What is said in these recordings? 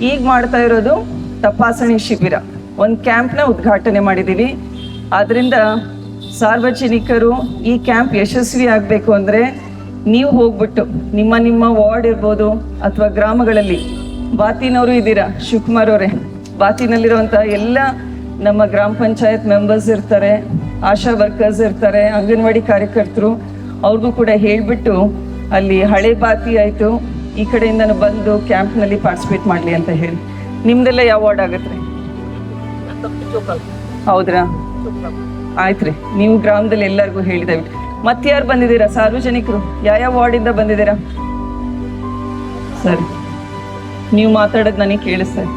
ಈಗ ಮಾಡ್ತಾ ಇರೋದು ತಪಾಸಣೆ ಶಿಬಿರ, ಒಂದು ಕ್ಯಾಂಪ್ನ ಉದ್ಘಾಟನೆ ಮಾಡಿದ್ದೀವಿ. ಆದ್ದರಿಂದ ಸಾರ್ವಜನಿಕರು ಈ ಕ್ಯಾಂಪ್ ಯಶಸ್ವಿ ಆಗಬೇಕು ಅಂದರೆ ನೀವು ಹೋಗ್ಬಿಟ್ಟು ನಿಮ್ಮ ವಾರ್ಡ್ ಇರ್ಬೋದು ಅಥವಾ ಗ್ರಾಮಗಳಲ್ಲಿ, ಬಾತಿನವರು ಇದ್ದೀರಾ, ಶಿವಕುಮಾರ್ ಅವರೇ, ಬಾತಿನಲ್ಲಿರುವಂಥ ಎಲ್ಲ ನಮ್ಮ ಗ್ರಾಮ ಪಂಚಾಯತ್ ಮೆಂಬರ್ಸ್ ಇರ್ತಾರೆ, ಆಶಾ ವರ್ಕರ್ಸ್ ಇರ್ತಾರೆ, ಅಂಗನವಾಡಿ ಕಾರ್ಯಕರ್ತರು, ಅವ್ರಿಗೂ ಕೂಡ ಹೇಳಿಬಿಟ್ಟು ಅಲ್ಲಿ ಹಳೆ ಬಾತಿ ಆಯಿತು ಈ ಕಡೆಯಿಂದನೂ ಬಂದು ಕ್ಯಾಂಪ್ನಲ್ಲಿ ಪಾರ್ಟಿಸಿಪೇಟ್ ಮಾಡಲಿ ಅಂತ ಹೇಳಿ. ನಿಮ್ದೆಲ್ಲ ಯಾವ ವಾರ್ಡ್ ಆಗತ್ತೆ ರೀ? ಹೌದ್ರಾ? ಆಯ್ತು ರೀ, ನೀವು ಗ್ರಾಮದಲ್ಲಿ ಎಲ್ಲರಿಗೂ ಹೇಳಿದ್ದೇವೆ. ಮತ್ತೆ ಯಾರು ಬಂದಿದ್ದೀರಾ ಸಾರ್ವಜನಿಕರು? ಯಾವ ವಾರ್ಡಿಂದ ಬಂದಿದ್ದೀರಾ? ಸರಿ, ನೀವು ಮಾತಾಡೋದು ನನಗೆ ಕೇಳಿಸ್ತದೆ.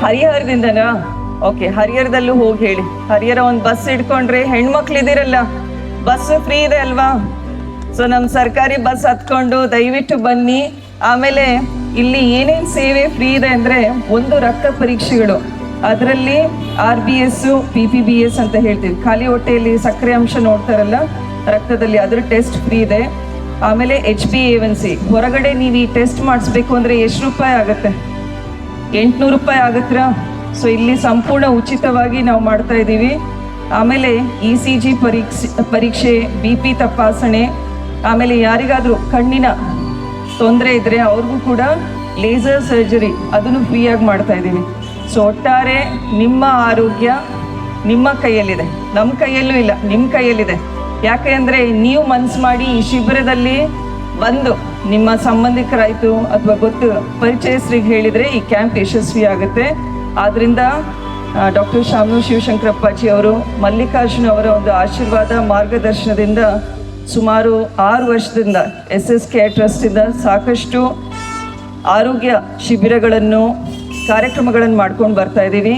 ಹರಿಹರದಿಂದನಾ? ಓಕೆ, ಹರಿಹರದಲ್ಲೂ ಹೋಗಿ ಹೇಳಿ. ಹರಿಹರ ಒಂದು ಬಸ್ ಹಿಡ್ಕೊಂಡ್ರೆ ಹೆಣ್ಮಕ್ಳು ಇದ್ದೀರಲ್ಲ, ಬಸ್ ಫ್ರೀ ಇದೆ ಅಲ್ವಾ? ಸೊ ನಮ್ಮ ಸರ್ಕಾರಿ ಬಸ್ ಹತ್ಕೊಂಡು ದಯವಿಟ್ಟು ಬನ್ನಿ. ಆಮೇಲೆ ಇಲ್ಲಿ ಏನೇನು ಸೇವೆ ಫ್ರೀ ಇದೆ ಅಂದರೆ, ಒಂದು ರಕ್ತ ಪರೀಕ್ಷೆಗಳು, ಅದರಲ್ಲಿ RBS PPBS ಅಂತ ಹೇಳ್ತೀವಿ, ಖಾಲಿ ಹೊಟ್ಟೆಯಲ್ಲಿ ಸಕ್ಕರೆ ಅಂಶ ನೋಡ್ತಾರಲ್ಲ ರಕ್ತದಲ್ಲಿ, ಅದ್ರ ಟೆಸ್ಟ್ ಫ್ರೀ ಇದೆ. ಆಮೇಲೆ HbA1c ಹೊರಗಡೆ ನೀವು ಈ ಟೆಸ್ಟ್ ಮಾಡಿಸ್ಬೇಕು ಅಂದರೆ ಎಷ್ಟು ರೂಪಾಯಿ ಆಗುತ್ತೆ? 800 ರೂಪಾಯಿ ಆಗುತ್ತಾ? ಸೊ ಇಲ್ಲಿ ಸಂಪೂರ್ಣ ಉಚಿತವಾಗಿ ನಾವು ಮಾಡ್ತಾ ಇದ್ದೀವಿ. ಆಮೇಲೆ ECG ಪರೀಕ್ಷೆ, BP ತಪಾಸಣೆ, ಆಮೇಲೆ ಯಾರಿಗಾದರೂ ಕಣ್ಣಿನ ತೊಂದರೆ ಇದ್ದರೆ ಅವ್ರಿಗೂ ಕೂಡ ಲೇಸರ್ ಸರ್ಜರಿ, ಅದನ್ನು ಫ್ರೀಯಾಗಿ ಮಾಡ್ತಾ ಇದ್ದೀವಿ. ಸೊ ಒಟ್ಟಾರೆ ನಿಮ್ಮ ಆರೋಗ್ಯ ನಿಮ್ಮ ಕೈಯಲ್ಲಿದೆ, ನಮ್ಮ ಕೈಯಲ್ಲೂ ಇಲ್ಲ, ನಿಮ್ಮ ಕೈಯಲ್ಲಿದೆ. ಯಾಕೆ ಅಂದರೆ ನೀವು ಮನಸ್ಸು ಮಾಡಿ ಈ ಶಿಬಿರದಲ್ಲಿ ಬಂದು ನಿಮ್ಮ ಸಂಬಂಧಿಕರಾಯಿತು ಅಥವಾ ಗೊತ್ತು ಪರಿಚಯಸ್ಥರಿಗೆ ಹೇಳಿದರೆ ಈ ಕ್ಯಾಂಪ್ ಯಶಸ್ವಿ ಆಗುತ್ತೆ. ಆದ್ದರಿಂದ ಡಾಕ್ಟರ್ ಶಾಮನೂರು ಶಿವಶಂಕರಪ್ಪಾಜಿ ಅವರು, ಮಲ್ಲಿಕಾರ್ಜುನ ಅವರ ಒಂದು ಆಶೀರ್ವಾದ ಮಾರ್ಗದರ್ಶನದಿಂದ ಸುಮಾರು 6 ವರ್ಷದಿಂದ SS ಕೇರ್ ಟ್ರಸ್ಟಿಂದ ಸಾಕಷ್ಟು ಆರೋಗ್ಯ ಶಿಬಿರಗಳನ್ನು ಕಾರ್ಯಕ್ರಮಗಳನ್ನು ಮಾಡ್ಕೊಂಡು ಬರ್ತಾ ಇದ್ದೀವಿ.